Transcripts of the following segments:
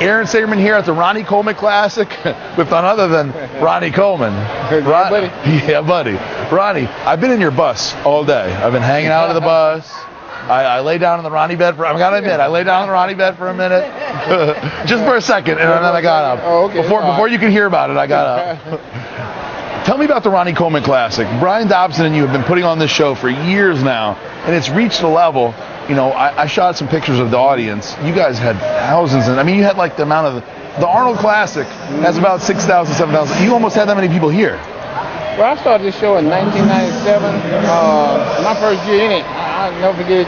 Aaron Saberman here at the Ronnie Coleman Classic with none other than Ronnie Coleman. Buddy. Yeah, buddy. Ronnie, I've been in your bus all day. I've been hanging out of the bus. I lay down in the Ronnie bed I gotta admit, I lay down in the Ronnie bed for a minute, just for a second, and then I got up. Oh, okay. Before you could hear about it, I got up. Tell me about the Ronnie Coleman Classic. Brian Dobson and you have been putting on this show for years now, and it's reached a level. You know, I shot some pictures of the audience. You guys had thousands, and I mean, you had like the amount of the Arnold Classic has about 6,000, 7,000. You almost had that many people here. Well, I started this show in 1997. My first year in it, I'll never forget,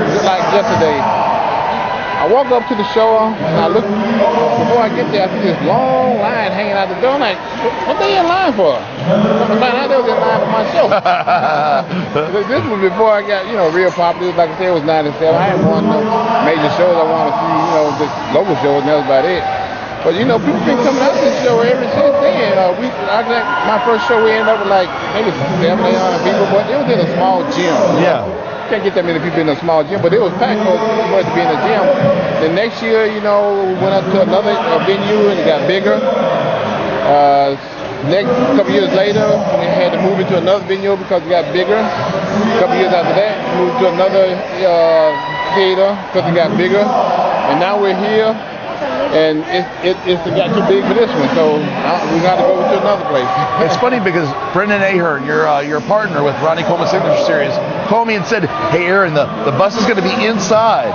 just like yesterday. I walk up to the show and I look, before I get there, I see this long line hanging out the door. I'm like, what they in line for? I found out they was in line for my show. This was before I got, real popular. Like I said, it was 97. I had won no major shows. I wanted to see, just local shows, and that was about it. But, people been coming out to this show ever since then. I think my first show, we ended up with like maybe 700, 800 people, but it was in a small gym. Yeah. Can't get that many people in a small gym, but it was packed for us to be in the gym. The next year, we went up to another venue and it got bigger. Next couple years later, we had to move it to another venue because it got bigger. A couple years after that, we moved to another theater because it got bigger. And now we're here. And it's got too big for this one, so we got to go to another place. It's funny because Brendan Ahern, your partner with Ronnie Coleman Signature Series, called me and said, "Hey, Aaron, the bus is going to be inside.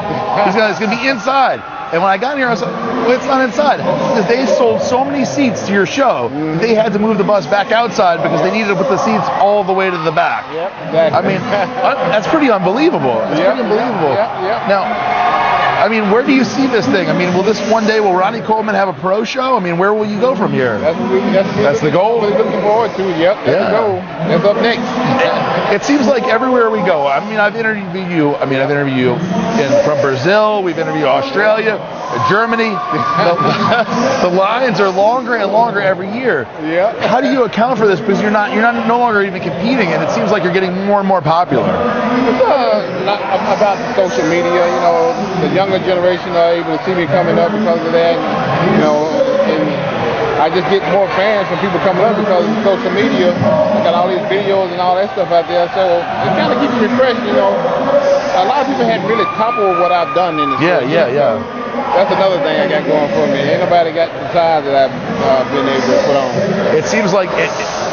It's going to be inside." And when I got here, I was like, "Well, it's not inside." Because they sold so many seats to your show, they had to move the bus back outside because they needed to put the seats all the way to the back. Yep, exactly. I mean, that's pretty unbelievable. It's pretty unbelievable. Yep. Now, I mean, where do you see this thing? I mean, will Ronnie Coleman have a pro show? I mean, where will you go from here? That's the goal? We're looking forward to. Yep, that's the goal. That's up next. It seems like everywhere we go. I mean, I've interviewed you from Brazil. We've interviewed Australia, Germany. The lines are longer and longer every year. Yeah. How do you account for this? Because you're no longer even competing, and it seems like you're getting more and more popular. About social media, the younger generation are able to see me coming up because of that, and I just get more fans from people coming up because of social media. I got all these videos and all that stuff out there, so it kind of keeps me refreshed, A lot of people hadn't really toppled what I've done in the show. Yeah. That's another thing I got going for me. Ain't nobody got the size that I've been able to put on. It seems like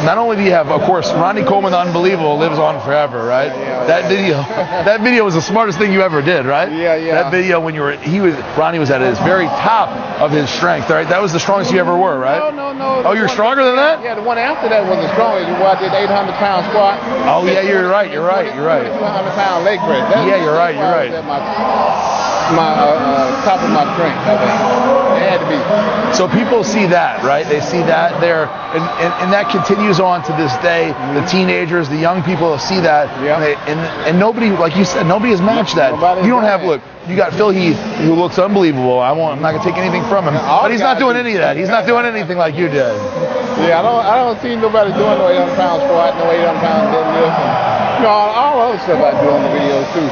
not only do you have, of course, Ronnie Coleman the Unbelievable lives on forever, right? Yeah. That video was the smartest thing you ever did, right? Yeah. That video when Ronnie was at his very top of his strength, right? That was the strongest you ever were, right? No. Oh, you're stronger than that? Yeah, the one after that was the strongest. Where I did 800-pound squat. Oh yeah, you're right. 200-pound leg press. You're right. My top of my strength, I think. It had to be. So people see that, right? They see that there, and that continues on to this day. The teenagers, the young people see that, and nobody, like you said, nobody has matched that. You don't have, look, you got Phil Heath, who looks unbelievable. I'm not gonna take anything from him, but he's not doing any of that. He's not doing anything like you did. Yeah, I don't see nobody doing no 800-pound squat, no 800-pound deadlift. All other stuff I do on the videos too.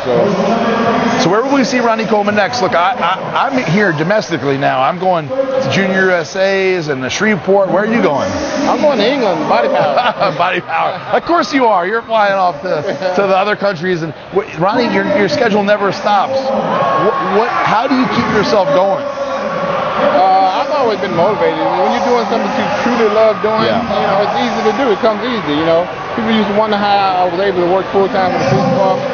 So where will we see Ronnie Coleman next? Look, I'm here domestically now. I'm going to Junior USA's and the Shreveport. Where are you going? I'm going to England, Body Power. Body Power. Of course you are. You're flying off to the other countries. And Ronnie, your schedule never stops. How do you keep yourself going? I've always been motivated. When you're doing something you truly love doing, it's easy to do. It comes easy, People used to wonder how I was able to work full-time for the police department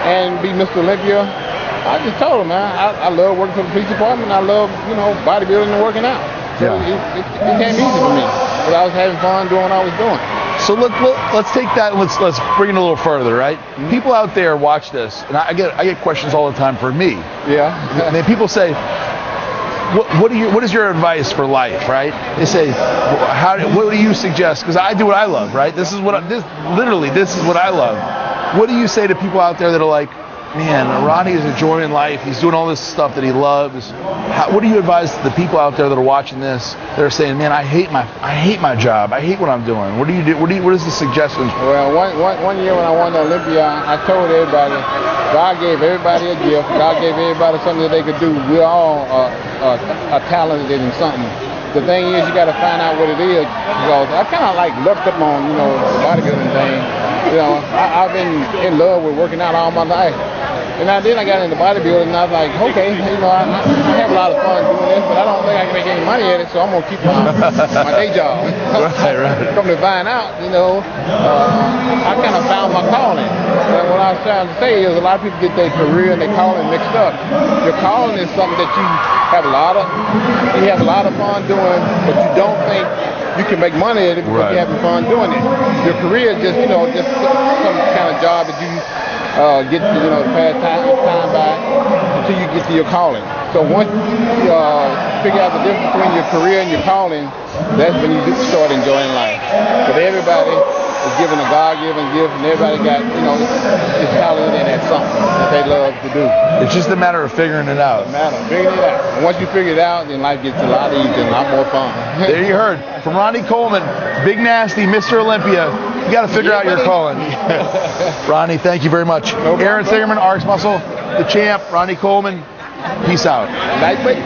and be Mr. Olympia. I just told them, man, I love working for the police department. I love, bodybuilding and working out. So it became easy for me because I was having fun doing what I was doing. So let's take that and let's bring it a little further, right? Mm-hmm. People out there watch this, and I get questions all the time for me. Yeah. And people say, what is your advice for life, right? They say, what do you suggest? Because I do what I love, right? This is what I love. What do you say to people out there that are like, man, Ronnie is enjoying life. He's doing all this stuff that he loves. What do you advise the people out there that are watching this? That are saying, man, I hate my job. I hate what I'm doing. What do you do? What is the suggestions? Well, one year when I won the Olympia, I told everybody, God gave everybody a gift. God gave everybody something that they could do. We're all are talented in something. The thing is, you got to find out what it is. Because I kind of like looked up on, the bodybuilding thing. I've been in love with working out all my life. And then I got into bodybuilding, and I was like, okay, I have a lot of fun doing this, but I don't think I can make any money at it, so I'm going to keep my day job. Right. Come to find out, I kind of found my calling. And what I was trying to say is a lot of people get their career and their calling mixed up. Your calling is something that you have a lot of fun doing, but you don't think you can make money at it because you're having fun doing it. Your career is just some kind of job that you get to pass time by until you get to your calling. So once you figure out the difference between your career and your calling, that's when you start enjoying life. But everybody is given a God-given gift, and everybody got is talented in that something that they love to do. It's just a matter of figuring it out. It's a matter of figuring it out. And once you figure it out, then life gets a lot easier and a lot more fun. There you heard from Ronnie Coleman, Big Nasty, Mr. Olympia. You got to figure out your calling. Ronnie, thank you very much. Aaron Singerman, RX Muscle, the champ, Ronnie Coleman. Peace out. Lightweight.